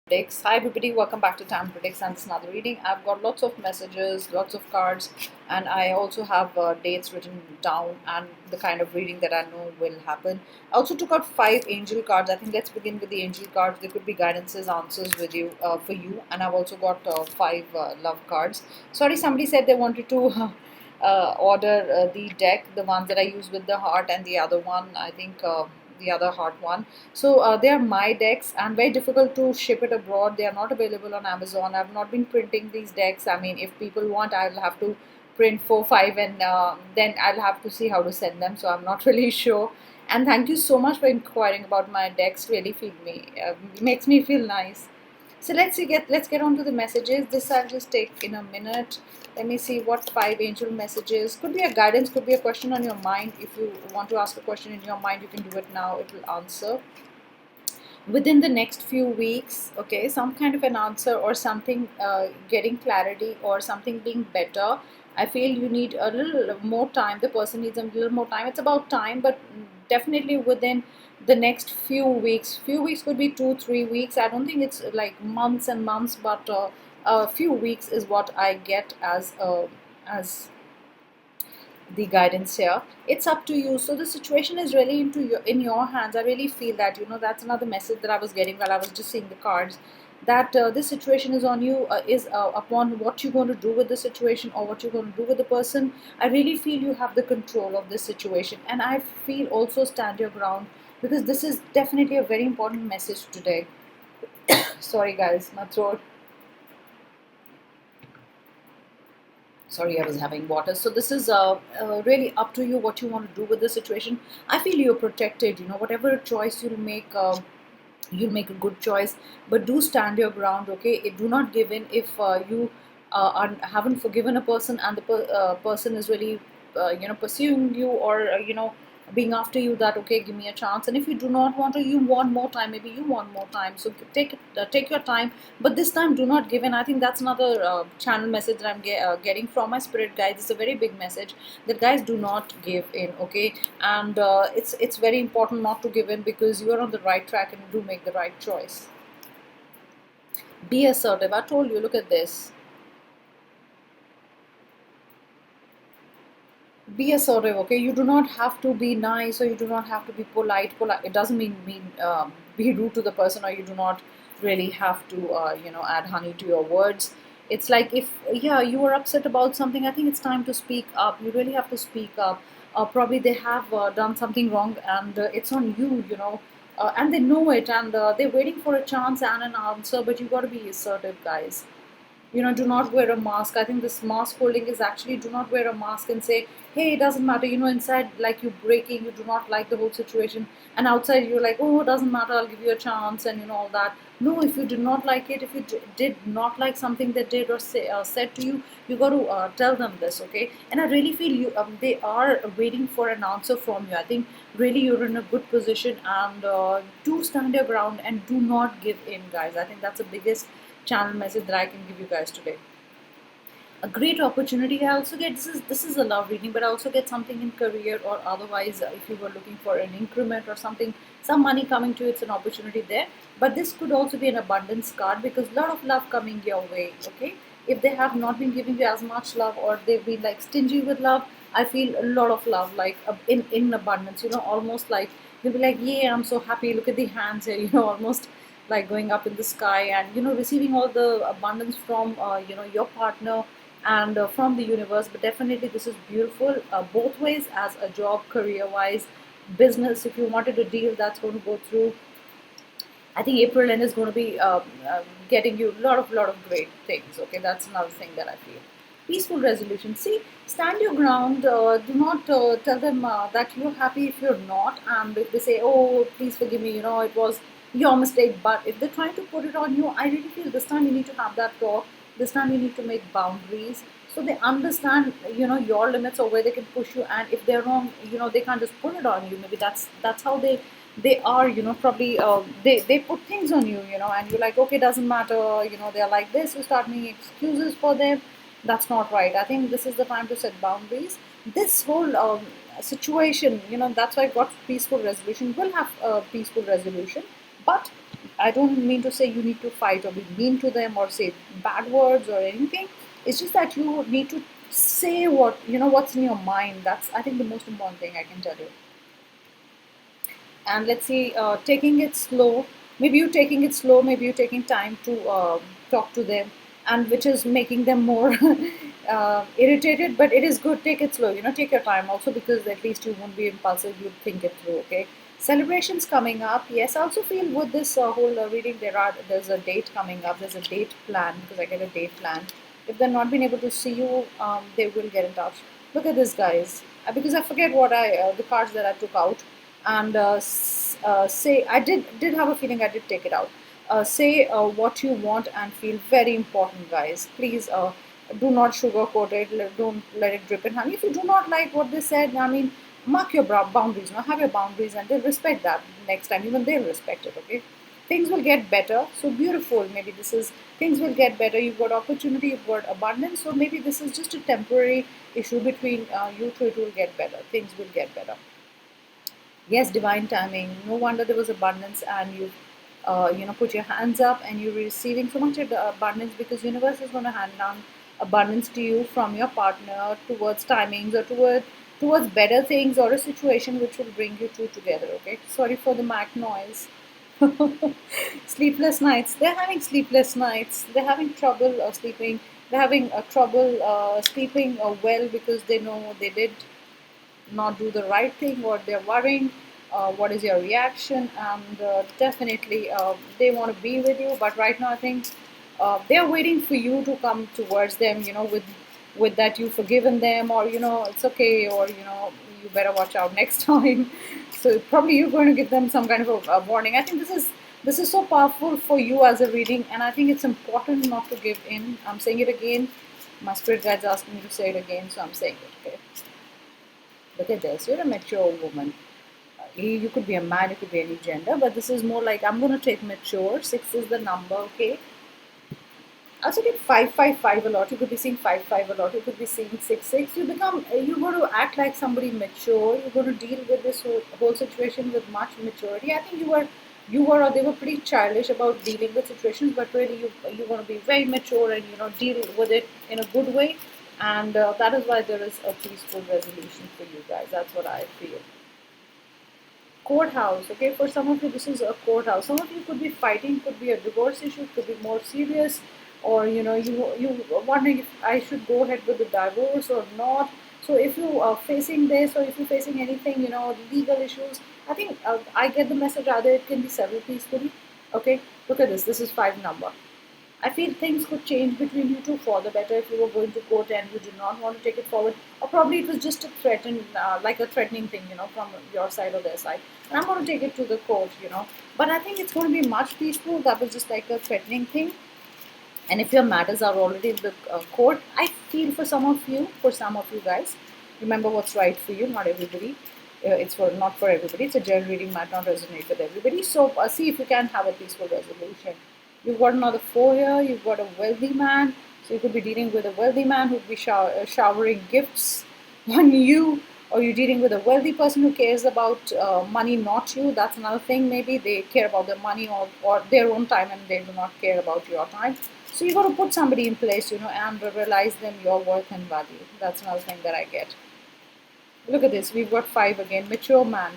Predicts. Hi everybody, welcome back to Tam Predicts and it's another reading. I've got lots of messages, lots of cards, and I also have dates written down and the kind of reading that I know will happen. I also took out 5 angel cards. I think let's begin with the angel cards. There could be guidances, answers with you for you, and I've also got 5 love cards. Sorry, somebody said they wanted to order the deck, the ones that I use with the heart, and the other one, I think the other heart one. So they are my decks and very difficult to ship it abroad. They are not available on Amazon. I've not been printing these decks. I mean, if people want, I'll have to print 4 5 and then I'll have to see how to send them. So I'm not really sure. And thank you so much for inquiring about my decks. Really feel me makes me feel nice. So let's get on to the messages. This I'll just take in a minute. Let me see what 5 angel messages. Could be a guidance, could be a question on your mind. If you want to ask a question in your mind, you can do it now. It will answer within the next few weeks. Okay, some kind of an answer or something, getting clarity or something being better. I feel you need a little more time. The person needs a little more time. It's about time, but definitely within the next few weeks. Few weeks could be 2 3 weeks. I don't think it's like months and months, but a few weeks is what I get as the guidance here. It's up to you. So the situation is really in your hands. I really feel that, that's another message that I was getting while I was just seeing the cards, that this situation is on you, is upon what you're going to do with the situation or what you're going to do with the person. I really feel you have the control of this situation, and I feel also stand your ground, because this is definitely a very important message today. Sorry guys, my throat. Sorry, I was having water. So this is really up to you what you want to do with the situation. I feel you're protected. Whatever choice you'll make a good choice, but do stand your ground. Okay, do not give in. If you haven't forgiven a person and the person is really pursuing you, or being after you, that okay, give me a chance. And if you do not want to, you want more time, maybe you want more time, so take your time, but this time do not give in. I think that's another channel message that I'm getting from my spirit guides. It's a very big message that, guys, do not give in. Okay, and it's very important not to give in, because you are on the right track and do make the right choice. Be assertive. I told you, look at this. Be assertive. Okay, you do not have to be nice, or you do not have to be polite. It doesn't mean be rude to the person, or you do not really have to add honey to your words. It's like, if yeah, you are upset about something, I think it's time to speak up. You really have to speak up. Probably they have done something wrong, and it's on you, and they know it, and they're waiting for a chance and an answer, but you got to be assertive, guys. Do not wear a mask. I think this mask holding is actually, do not wear a mask and say, hey, it doesn't matter. Inside, like, you breaking, you do not like the whole situation, and outside you're like, oh, it doesn't matter, I'll give you a chance, and all that. No, if you did not like it, if you did not like something they did or said to you, you got to tell them this. Okay, and I really feel they are waiting for an answer from you. I think really you're in a good position, and do stand your ground and do not give in, guys. I think that's the biggest channel message that I can give you guys today. A great opportunity. I also get, this is a love reading, but I also get something in career, or otherwise, if you were looking for an increment or something, some money coming to you, it's an opportunity there. But this could also be an abundance card, because a lot of love coming your way. Okay, if they have not been giving you as much love, or they've been like stingy with love, I feel a lot of love, like in abundance. Almost like you'll be like, yeah, I'm so happy, look at the hands here. Almost like going up in the sky, and receiving all the abundance from your partner, and from the universe. But definitely this is beautiful, both ways, as a job, career wise, business. If you wanted a deal that's going to go through, I think April end is going to be getting you a lot of great things. Okay, that's another thing that I feel. Peaceful resolution. See, stand your ground. Do not tell them that you're happy if you're not. And if they say, "Oh, please forgive me," it was your mistake. But if they're trying to put it on you, I really feel this time you need to have that talk. This time you need to make boundaries, so they understand, your limits, or where they can push you. And if they're wrong, they can't just put it on you. Maybe that's how they are, probably they put things on you, and you're like, okay, doesn't matter, they're like this. You start making excuses for them. That's not right. I think this is the time to set boundaries. This whole situation, that's why I got peaceful resolution. Will have a peaceful resolution, but I don't mean to say you need to fight or be mean to them or say bad words or anything. It's just that you need to say what you know what's in your mind. That's, I think, the most important thing I can tell you. And let's see, taking it slow. Maybe you taking it slow. Maybe you taking time to talk to them, and which is making them more irritated. But it is good. Take it slow. Take your time also, because at least you won't be impulsive. You think it through. Okay. Celebrations coming up. Yes, I also feel with this whole reading, there's a date coming up. There's a date plan, because I get a date plan. If they're not being able to see you, they will get in touch. Look at this, guys. Because I forget what the cards that I took out, and say, I did have a feeling I did take it out. Say what you want and feel. Very important, guys. Please do not sugarcoat it. Don't let it drip in honey. If you do not like what they said, I mean, mark your boundaries. Have your boundaries, and they'll respect that next time. Even they'll respect it. Okay, things will get better. So beautiful. Maybe this is, things will get better. You've got opportunity. You've got abundance. So maybe this is just a temporary issue between you two. It will get better. Things will get better. Yes, divine timing. No wonder there was abundance, and you put your hands up and you're receiving so much abundance, because universe is going to hand down abundance to you from your partner towards timings, or towards better things, or a situation which will bring you two together. Okay, sorry for the mic noise. Sleepless nights. They're having sleepless nights. They're having trouble sleeping. They're having trouble sleeping well, because they know they did not do the right thing, or they're worrying. What is your reaction? And definitely they want to be with you, but right now I think they're waiting for you to come towards them, with that you've forgiven them, or it's okay, or you better watch out next time. So probably you're going to give them some kind of a warning. I think this is so powerful for you as a reading, and I think it's important not to give in. I'm saying it again. My spirit guides asking me to say it again, so I'm saying it. Okay, look at this. You're a mature woman. You could be a man, you could be any gender, but this is more like, I'm going to take mature. 6 is the number. Okay, I also get 555 a lot. You could be seeing 55 a lot. You could be seeing 6 6. You're going to act like somebody mature. You're going to deal with this whole situation with much maturity. I think you were or they were pretty childish about dealing with situations, but really you want to be very mature, and deal with it in a good way. And that is why there is a peaceful resolution for you guys. That's what I feel. Courthouse. Okay, for some of you this is a courthouse. Some of you could be fighting, could be a divorce issue, could be more serious, or you wondering if I should go ahead with the divorce or not. So if you are facing this, or if you're facing anything, legal issues, I think I get the message. Either it can be settled peacefully. Okay, look at this is 5 number. I feel things could change between you two for the better if you were going to court and you did not want to take it forward, or probably it was just a like a threatening thing, from your side or their side. And I'm going to take it to the court. But I think it's going to be much peaceful. That was just like a threatening thing. And if your matters are already in the court, I feel for some of you guys, remember what's right for you, not everybody. It's for not for everybody. It's a general reading, might not resonate with everybody. So see if you can have a peaceful resolution. You've got another 4 here. You've got a wealthy man. So you could be dealing with a wealthy man who'd be showering gifts on you, or you're dealing with a wealthy person who cares about money, not you. That's another thing. Maybe they care about their money, or their own time, and they do not care about your time. So you got to put somebody in place, and realize them your worth and value. That's another thing that I get. Look at this. We've got 5 again. Mature man.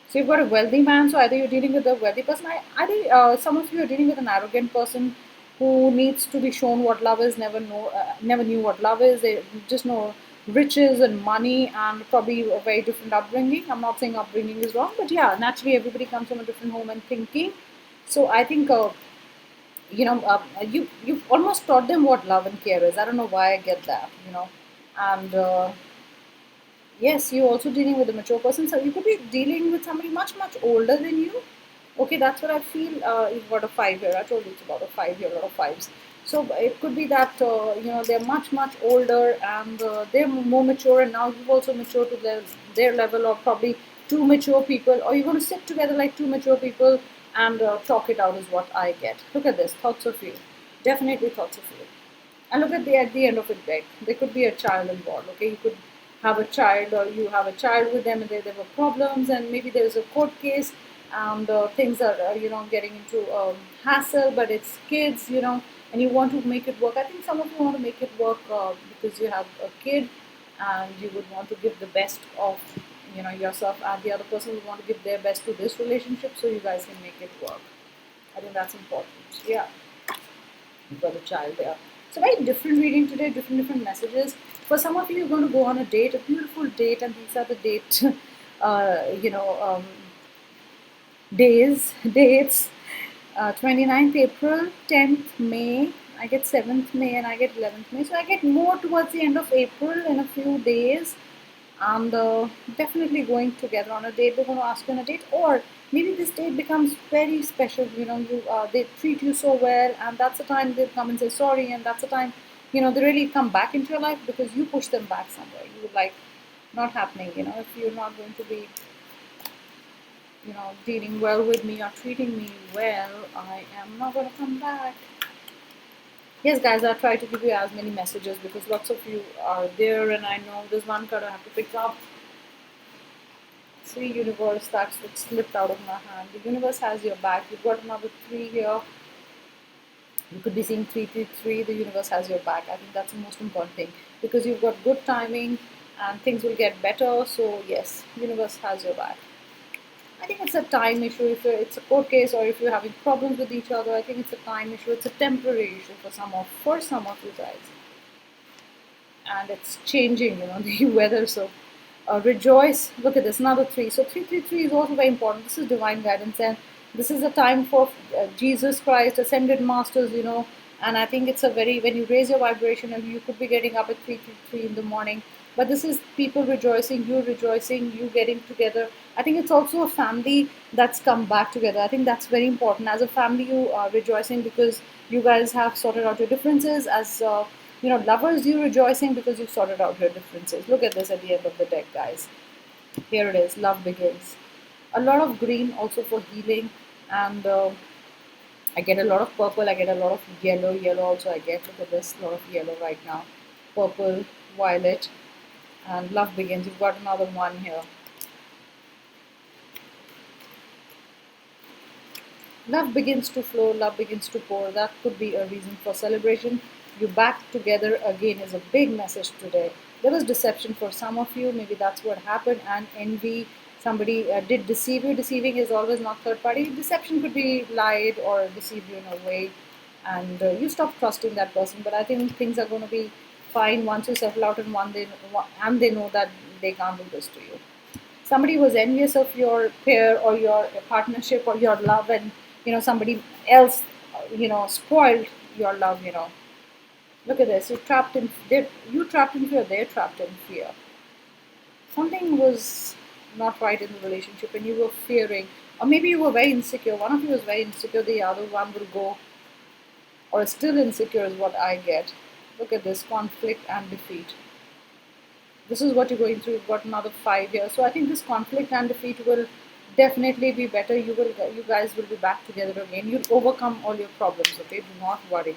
So you've got a wealthy man. So either you're dealing with a wealthy person. Either some of you are dealing with an arrogant person who needs to be shown what love is. Never knew what love is. They just know riches and money, and probably a very different upbringing. I'm not saying upbringing is wrong, but yeah, naturally everybody comes from a different home and thinking. So I think you've almost taught them what love and care is. I don't know why I get that. And yes, you're also dealing with a mature person, so you could be dealing with somebody much much older than you. Okay, that's what I feel. You've got a 5 here. I told you it's about a 5 here, a lot of 5s. So it could be that they're much much older, and they're more mature, and now you've also matured to their level, or probably two mature people, or you're going to sit together like two mature people and talk it out is what I get. Look at this, thoughts of you. Definitely thoughts of you. And look at the end of it, back. There could be a child involved. Okay, you could have a child, or you have a child with them, and there were problems, and maybe there's a court case, and things are getting into hassle, but it's kids, and you want to make it work. I think some of you want to make it work because you have a kid and you would want to give the best of yourself, and the other person would want to give their best to this relationship, so you guys can make it work. I think that's important. Yeah, you've got a child there. So very different reading today, different messages. For some of you, you're going to go on a date, a beautiful date, and these are the date dates. 29th April, 10th May, I get 7th May, and I get 11th May. So I get more towards the end of April in a few days. And definitely going together on a date. They're going to ask you on a date, or maybe this date becomes very special. They treat you so well, and that's the time they come and say sorry, and that's the time they really come back into your life because you push them back somewhere. You would like not happening. If you're not going to be dealing well with me or treating me well, I am not going to come back. Yes, guys, I try to give you as many messages because lots of you are there, and I know there's one card I have to pick up. See, universe, that's what slipped out of my hand. The universe has your back. You've got another 3 here. You could be seeing 333. The universe has your back. I think that's the most important thing because you've got good timing and things will get better. So yes, universe has your back. I think it's a time issue. If it's a court case or if you're having problems with each other, I think it's a time issue. It's a temporary issue for some of you guys, and it's changing. The weather. So rejoice. Look at this, another 3. So 333 is also very important. This is divine guidance, and this is a time for Jesus Christ, ascended masters. And I think it's a very, when you raise your vibration, and you could be getting up at 333 in the morning. But this is people rejoicing, you getting together. I think it's also a family that's come back together. I think that's very important. As a family, you are rejoicing because you guys have sorted out your differences. As lovers, you rejoicing because you've sorted out your differences. Look at this at the end of the deck, guys. Here it is, love begins. A lot of green also for healing, and I get a lot of purple, I get a lot of yellow also I get. Look at this, a lot of yellow right now. Purple, violet, and love begins. You've got another 1 here. Love begins to flow, love begins to pour. That could be a reason for celebration. You back together again is a big message today. There was deception for some of you, maybe that's what happened, and envy. Somebody did deceive you. Deceiving is always not third party. Deception could be lied or deceived you in a way, and you stop trusting that person. But I think things are going to be fine once you settle out and they know that they can't do this to you. Somebody was envious of your pair or your partnership or your love, and somebody else spoiled your love. Look at this. You trapped in fear. They're trapped in fear. Something was not right in the relationship, and you were fearing, or maybe you were very insecure. One of you was very insecure. The other one will go, or is still insecure, is what I get. Look at this, conflict and defeat. This is what you're going through. You've got another 5 here. So I think this conflict and defeat will definitely be better. You guys will be back together again. You'll overcome all your problems, okay? Do not worry.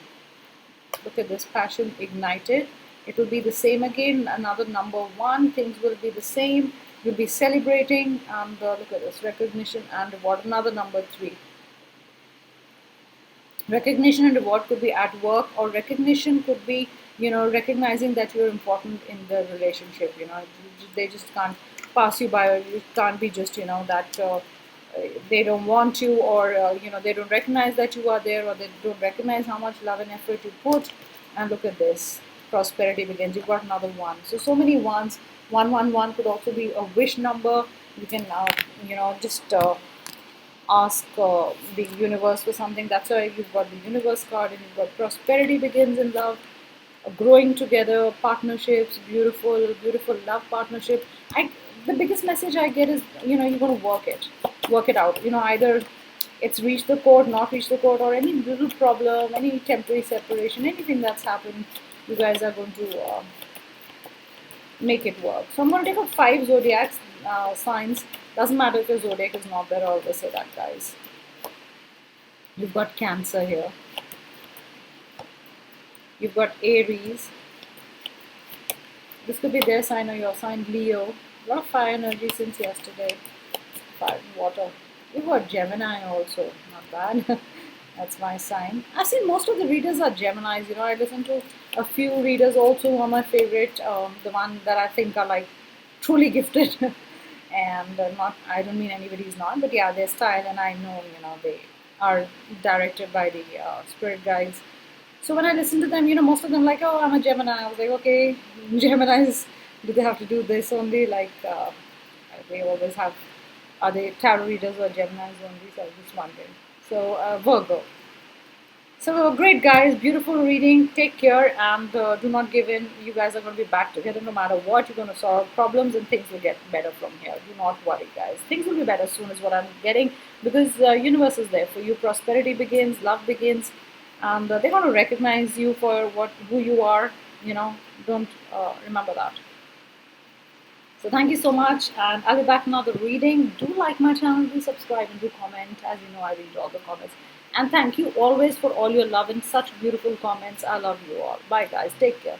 Look at this, passion ignited. It will be the same again. Another number 1. Things will be the same. You'll be celebrating. And look at this, recognition and reward. Another number 3. Recognition and reward could be at work, or recognition could be recognizing that you're important in the relationship. They just can't pass you by, or you can't be just that they don't want you, or they don't recognize that you are there, or they don't recognize how much love and effort you put. And look at this, prosperity begins. You've got another 1. So many ones. 111 could also be a wish number. You can just ask the universe for something. That's why you've got the universe card, and you've got prosperity begins in love, growing together, partnerships, beautiful love partnership. The biggest message I get is you're going to work it out. Either it's reached the court, not reached the court, or any little problem, any temporary separation, anything that's happened, you guys are going to make it work. So I'm going to take out 5 zodiac signs. Doesn't matter if your zodiac is not there, I always say that, guys. You've got Cancer here. You've got Aries. This could be their sign or your sign. Leo. A lot of fire energy since yesterday. Fire and water. You are Gemini also, not bad. That's my sign. I've seen most of the readers are Geminis. I listen to a few readers also who are my favorite. The one that I think are like truly gifted, and not. I don't mean anybody's not, but yeah, their style, and I know they are directed by the spirit guides. So when I listen to them, most of them like, oh, I'm a Gemini. I was like, okay, Geminis, do they have to do this only? Like, they always have, are they tarot readers or Geminis only? So I was just wondering. So, Virgo. So, great guys, beautiful reading. Take care and do not give in. You guys are going to be back together no matter what. You're going to solve problems and things will get better from here. Do not worry, guys. Things will be better soon, is what I'm getting, because universe is there for you. Prosperity begins, love begins, and they're going to recognize you for who you are. Don't remember that. So thank you so much, and I'll be back in another reading. Do like my channel, do subscribe, and do comment. As you know, I read all the comments. And thank you always for all your love and such beautiful comments. I love you all. Bye, guys. Take care.